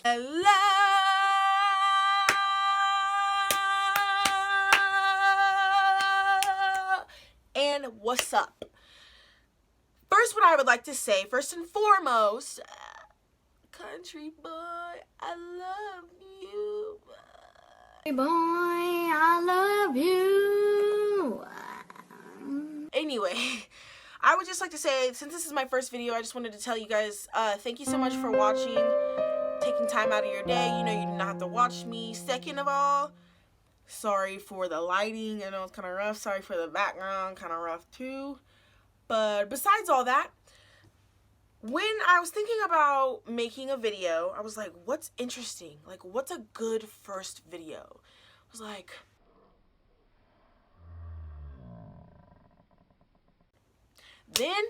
Hello and what's up? First, what I would like to say, first and foremost, country boy, I love you. Hey boy, I love you. Anyway, I would just like to say, since this is my first video, I just wanted to tell you guys, thank you so much for watching, taking time out of your day. You know, you do not have to watch me. Second of all, sorry for the lighting. I know it's kind of rough. Sorry for the background, kind of rough too. But besides all that, when I was thinking about making a video, I was like, what's interesting? Like, what's a good first video? I was like, then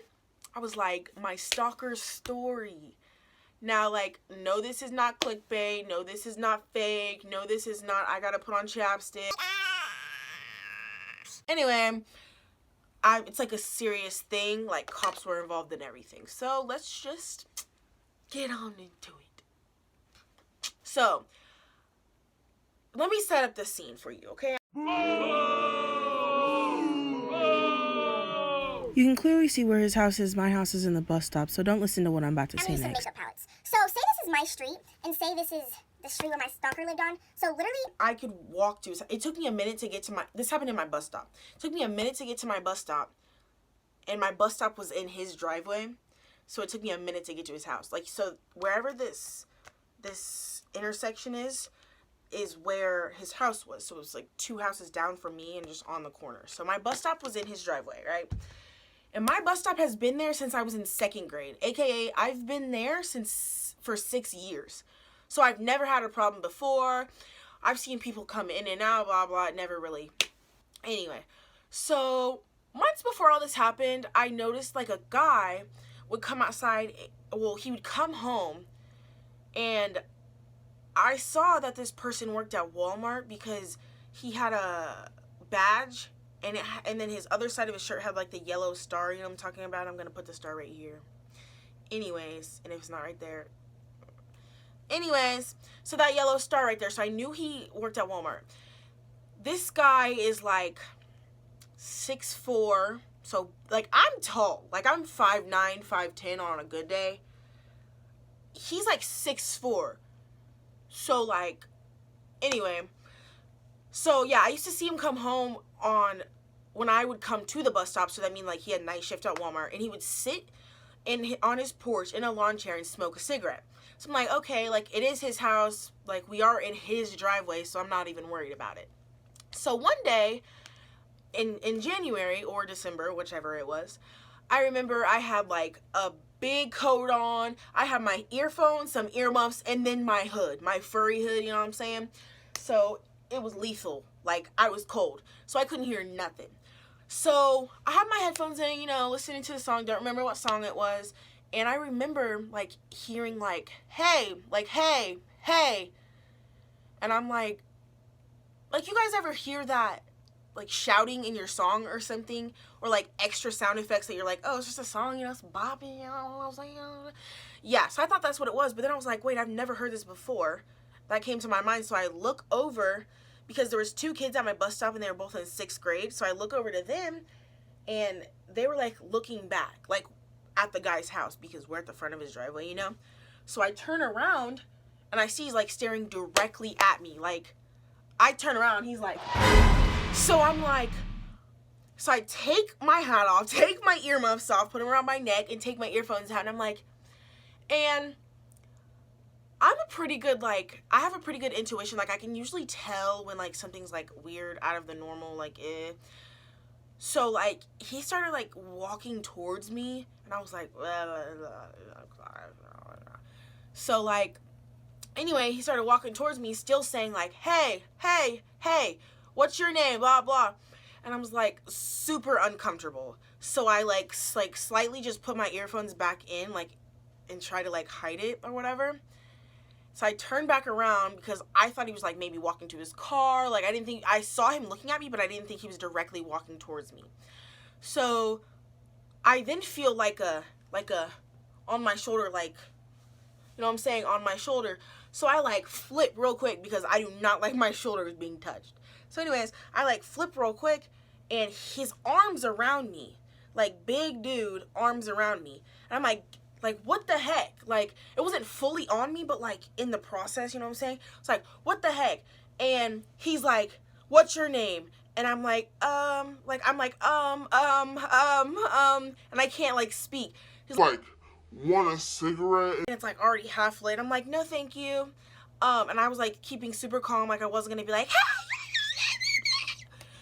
I was like, my stalker story. Now, like, no, this is not clickbait. No, this is not fake. No, this is not, I gotta put on chapstick. Anyway, it's like a serious thing. Like, cops were involved in everything. So let's just get on into it. So, let me set up the scene for you, okay? You can clearly see where his house is. My house is in the bus stop, so don't listen to what I'm about to say I'm using next. makeup palettes. So say this is my street, and say this is the street where my stalker lived on. So literally, I could walk to his, it took me a minute to get to this happened in my bus stop. It took me a minute to get to my bus stop, and my bus stop was in his driveway. So it took me a minute to get to his house. Like, so wherever this intersection is where his house was. So it was like 2 houses down from me and just on the corner. So my bus stop was in his driveway, right? And my bus stop has been there since I was in 2nd grade. AKA, I've been there for 6 years. So I've never had a problem before. I've seen people come in and out, blah, blah. Never really. Anyway, so months before all this happened, I noticed like a guy would come outside. Well, he would come home, and I saw that this person worked at Walmart because he had a badge, and then his other side of his shirt had like the yellow star. You know what I'm talking about? I'm going to put the star right here. Anyways, and if it's not right there. Anyways, so that yellow star right there. So I knew he worked at Walmart. This guy is like 6'4". So like I'm tall. Like I'm 5'9", 5'10" on a good day. He's like 6'4". So like, anyway. So yeah, I used to see him come home when I would come to the bus stop. So that means like he had night shift at Walmart, and he would sit on his porch in a lawn chair and smoke a cigarette. So I'm like, okay, like it is his house, like we are in his driveway, so I'm not even worried about it. So one day in January or December, whichever it was, I remember I had like a big coat on, I had my earphones, some earmuffs, and then my hood, my furry hood, you know what I'm saying? So it was lethal. Like, I was cold, so I couldn't hear nothing. So I had my headphones in, you know, listening to the song. Don't remember what song it was. And I remember, like, hearing, like, hey, hey. And I'm like, you guys ever hear that, like, shouting in your song or something? Or, like, extra sound effects that you're like, oh, it's just a song, you know, it's bopping, you know what I'm saying? Yeah, so I thought that's what it was. But then I was like, wait, I've never heard this before. That came to my mind, so I look over, because there was 2 kids at my bus stop, and they were both in 6th grade. So I look over to them, and they were, like, looking back, like, at the guy's house, because we're at the front of his driveway, you know? So I turn around, and I see he's, like, staring directly at me. Like, I turn around, he's like, so I'm like, so I take my hat off, take my earmuffs off, put them around my neck, and take my earphones out, and I'm like, and I'm a pretty good, like, I have a pretty good intuition. Like, I can usually tell when, like, something's, like, weird, out of the normal, like, So, like, he started, like, walking towards me, and I was like, so, like, anyway, he started walking towards me, still saying, like, hey, what's your name, blah, blah. And I was, like, super uncomfortable. So I, like slightly just put my earphones back in, like, and try to, like, hide it or whatever. So I turned back around because I thought he was like maybe walking to his car. Like I saw him looking at me, but I didn't think he was directly walking towards me. So I then feel like a on my shoulder, like, you know what I'm saying, on my shoulder. So I like flip real quick because I do not like my shoulders being touched. So anyways, I like flip real quick and his arms around me, like big dude arms around me. And I'm like, what the heck? Like, it wasn't fully on me, but like in the process, you know what I'm saying? It's like, what the heck? And he's like, what's your name? And I'm like, and I can't like speak. He's like, want a cigarette? And it's like already half lit. I'm like, no, thank you. And I was like keeping super calm, like I wasn't gonna be like, hey.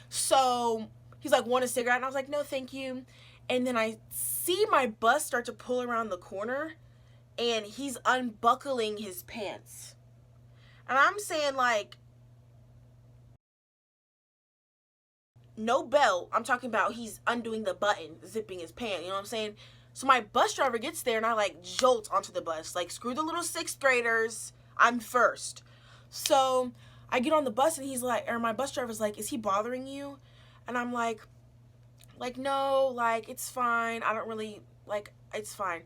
So he's like, want a cigarette? And I was like, no, thank you. And then I see my bus start to pull around the corner, and he's unbuckling his pants. And I'm saying, like, no belt. I'm talking about he's undoing the button, zipping his pants, you know what I'm saying? So my bus driver gets there, and I like jolt onto the bus. Like, screw the little 6th graders, I'm first. So I get on the bus, and he's like, or my bus driver's like, is he bothering you? And I'm like, no, like, it's fine. I don't really, like, it's fine.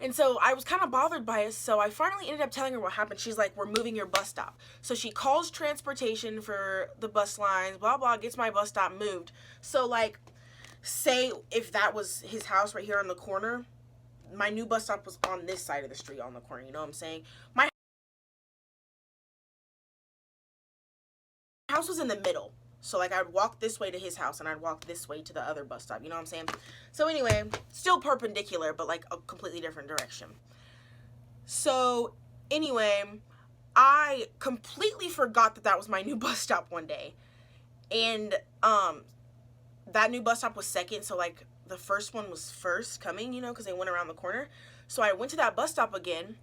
And so I was kind of bothered by it, so I finally ended up telling her what happened. She's like, we're moving your bus stop. So she calls transportation for the bus lines, blah, blah, gets my bus stop moved. So, like, say if that was his house right here on the corner, my new bus stop was on this side of the street on the corner, you know what I'm saying? My house was in the middle. So, like, I'd walk this way to his house, and I'd walk this way to the other bus stop. You know what I'm saying? So, anyway, still perpendicular, but, like, a completely different direction. So, anyway, I completely forgot that that was my new bus stop one day. And, that new bus stop was second, so, like, the first one was first coming, you know, because they went around the corner. So, I went to that bus stop again,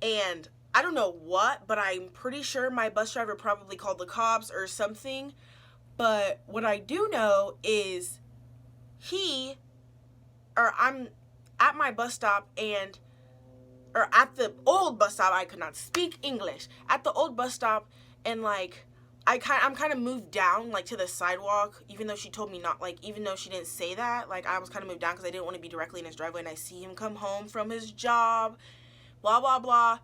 and I don't know what, but I'm pretty sure my bus driver probably called the cops or something. But what I do know is I'm at my bus stop or at the old bus stop, I could not speak English. At the old bus stop, and like, I'm kind of moved down, like, to the sidewalk, even though she told me not, like, even though she didn't say that, like, I was kind of moved down because I didn't want to be directly in his driveway, and I see him come home from his job, blah, blah, blah.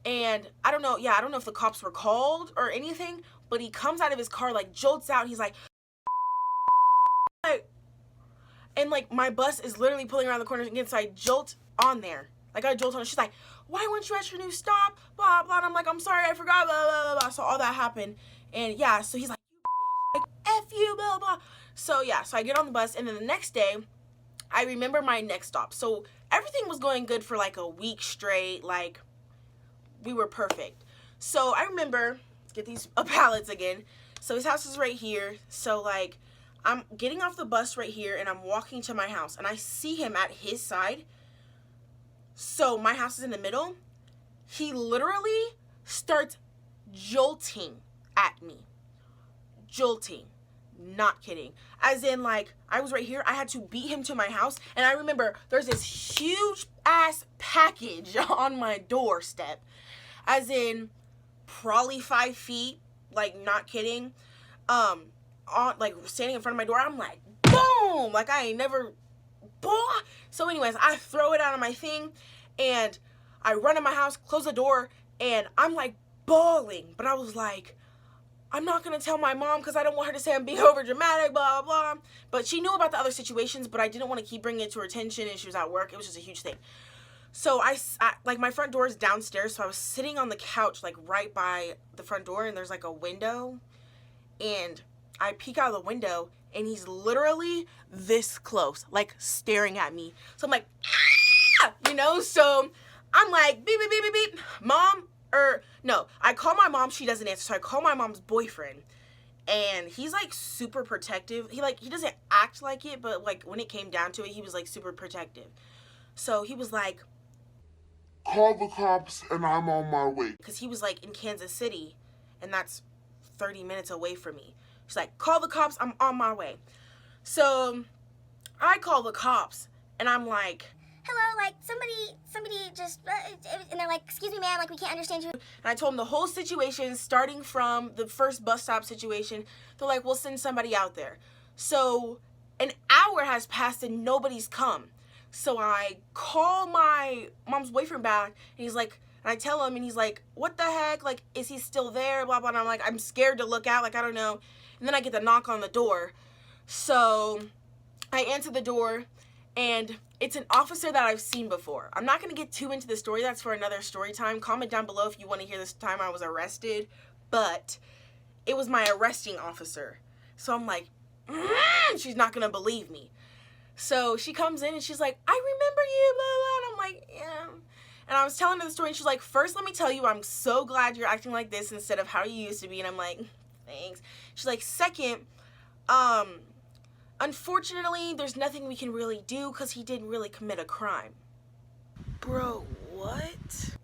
And I don't know if the cops were called or anything, but he comes out of his car, like, jolts out, and he's like, and like, my bus is literally pulling around the corner again, so I jolt on there. Like, I jolt on. She's like, why weren't you at your new stop? Blah, blah. And I'm like, I'm sorry, I forgot, blah, blah, blah, blah. So all that happened. And yeah, so he's like, F you, blah, blah. So yeah, so I get on the bus, and then the next day, I remember my next stop. So everything was going good for like a week straight. Like, we were perfect. So I remember, let's get these pallets again. So his house is right here. So like, I'm getting off the bus right here, and I'm walking to my house, and I see him at his side. So my house is in the middle. He literally starts jolting at me. Jolting. Not kidding. As in, like, I was right here. I had to beat him to my house. And I remember there's this huge ass package on my doorstep. As in, probably 5 feet. Like, not kidding. Like, standing in front of my door. I'm like, boom! Like, I ain't never... So anyways, I throw it out of my thing, and I run in my house, close the door, and I'm like bawling. But I was like, I'm not going to tell my mom because I don't want her to say I'm being over dramatic, blah, blah, blah. But she knew about the other situations, but I didn't want to keep bringing it to her attention, and she was at work. It was just a huge thing. So I like, my front door is downstairs, so I was sitting on the couch, like, right by the front door, and there's, like, a window, and I peek out of the window, and he's literally this close, like, staring at me. So I'm like, ah! You know? So I'm like, beep, beep, beep, beep, beep. Mom, no. I call my mom. She doesn't answer. So I call my mom's boyfriend. And he's, like, super protective. He doesn't act like it, but, like, when it came down to it, he was, like, super protective. So he was like, call the cops and I'm on my way. Because he was, like, in Kansas City, and that's 30 minutes away from me. She's like, call the cops, I'm on my way. So I call the cops, and I'm like, hello, like, somebody just, and they're like, excuse me, ma'am, like, we can't understand you. And I told them the whole situation, starting from the first bus stop situation. They're like, we'll send somebody out there. So an hour has passed and nobody's come. So I call my mom's boyfriend back, and he's like, and I tell him, and he's like, what the heck? Like, is he still there? Blah, blah. And I'm like, I'm scared to look out. Like, I don't know. And then I get the knock on the door. So I answer the door, and it's an officer that I've seen before. I'm not going to get too into the story. That's for another story time. Comment down below if you want to hear this time I was arrested. But it was my arresting officer. So I'm like, she's not going to believe me. So she comes in and she's like, I remember you, blah, blah. And I'm like, yeah. And I was telling her the story, and she's like, first, let me tell you, I'm so glad you're acting like this instead of how you used to be. And I'm like, thanks. She's like, second, unfortunately, there's nothing we can really do because he didn't really commit a crime. Bro, what?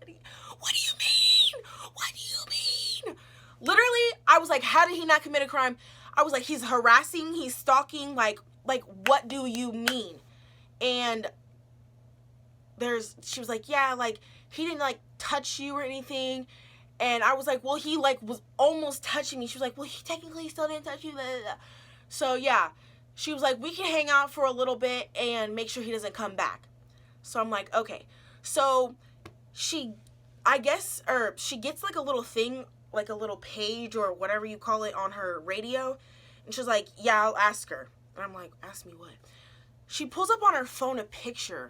What do you mean? What do you mean? Literally, I was like, how did he not commit a crime? I was like, he's harassing, he's stalking, like, what do you mean? And she was like, yeah, like, he didn't, like, touch you or anything. And I was like, well, he, like, was almost touching me. She was like, well, he technically still didn't touch you. Blah, blah, blah. So, yeah, she was like, we can hang out for a little bit and make sure he doesn't come back. So I'm like, okay. So she gets, like, a little thing, like a little page or whatever you call it on her radio. And she's like, yeah, I'll ask her. And I'm like, ask me what? She pulls up on her phone a picture.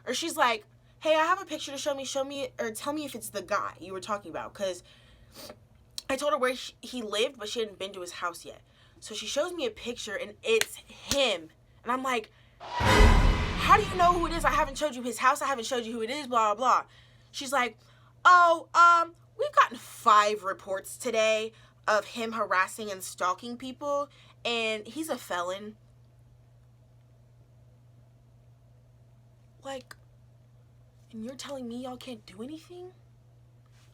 Or she's like, hey, I have a picture to show me, or tell me if it's the guy you were talking about. Because I told her where he lived, but she hadn't been to his house yet. So she shows me a picture, and it's him. And I'm like, how do you know who it is? I haven't showed you his house. I haven't showed you who it is, blah, blah, blah. She's like, oh, we've gotten 5 reports today of him harassing and stalking people, and he's a felon. Like, and you're telling me y'all can't do anything?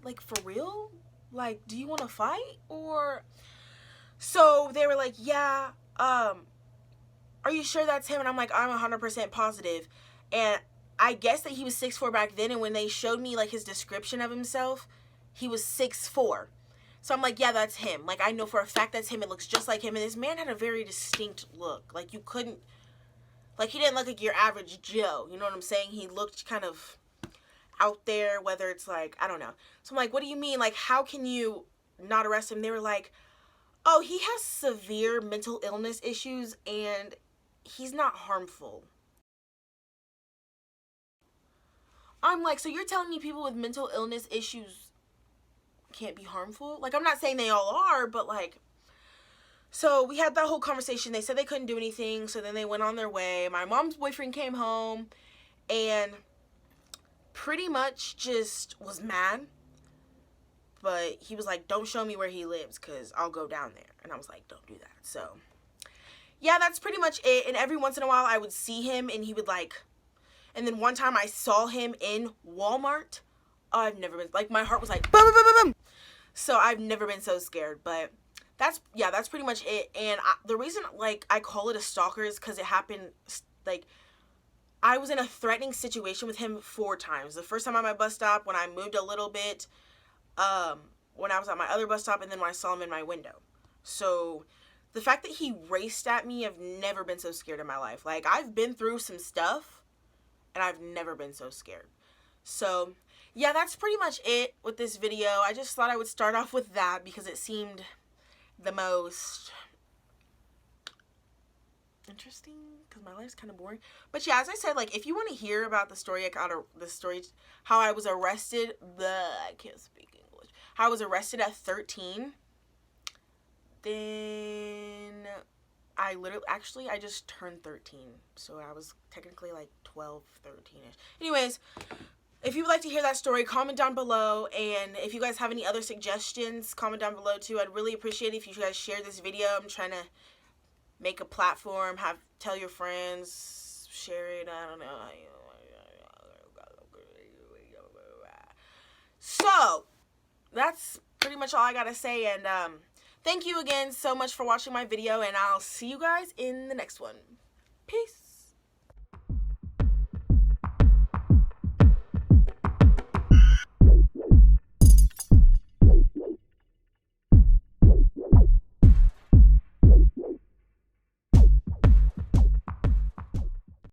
Like, for real? Like, do you want to fight? Or, so they were like, yeah, are you sure that's him? And I'm like, I'm 100% positive. And I guess that he was 6'4" back then, and when they showed me, like, his description of himself, he was 6'4". So I'm like, yeah, that's him. Like, I know for a fact that's him. It looks just like him. And this man had a very distinct look. Like, you couldn't, like, he didn't look like your average Joe. You know what I'm saying? He looked kind of out there, whether it's like, I don't know. So I'm like, what do you mean? Like, how can you not arrest him? They were like, oh, he has severe mental illness issues and he's not harmful. I'm like, so you're telling me people with mental illness issues can't be harmful? Like, I'm not saying they all are, but like, so we had that whole conversation. They said they couldn't do anything, so then they went on their way. My mom's boyfriend came home and pretty much just was mad. But he was like, don't show me where he lives because I'll go down there. And I was like, don't do that. So, yeah, that's pretty much it. And every once in a while, I would see him and he would like, and then one time I saw him in Walmart. I've never been, like, my heart was like, boom, boom, boom, boom, boom. So I've never been so scared. But that's pretty much it. And the reason, like, I call it a stalker is because it happened, like, I was in a threatening situation with him 4 times. The first time at my bus stop, when I moved a little bit, when I was at my other bus stop, and then when I saw him in my window. So the fact that he raced at me, I've never been so scared in my life. Like, I've been through some stuff, and I've never been so scared. So, yeah, that's pretty much it with this video. I just thought I would start off with that because it seemed the most interesting because my life's kind of boring. But yeah, as I said, like, if you want to hear about the story, how I was arrested, I can't speak English, how I was arrested at 13, then I just turned 13, so I was technically like 12, 13ish. Anyways, if you would like to hear that story, comment down below, and if you guys have any other suggestions, comment down below too. I'd really appreciate it if you guys share this video. I'm trying to make a platform, tell your friends, share it, I don't know. So, that's pretty much all I gotta say, and thank you again so much for watching my video, and I'll see you guys in the next one. Peace.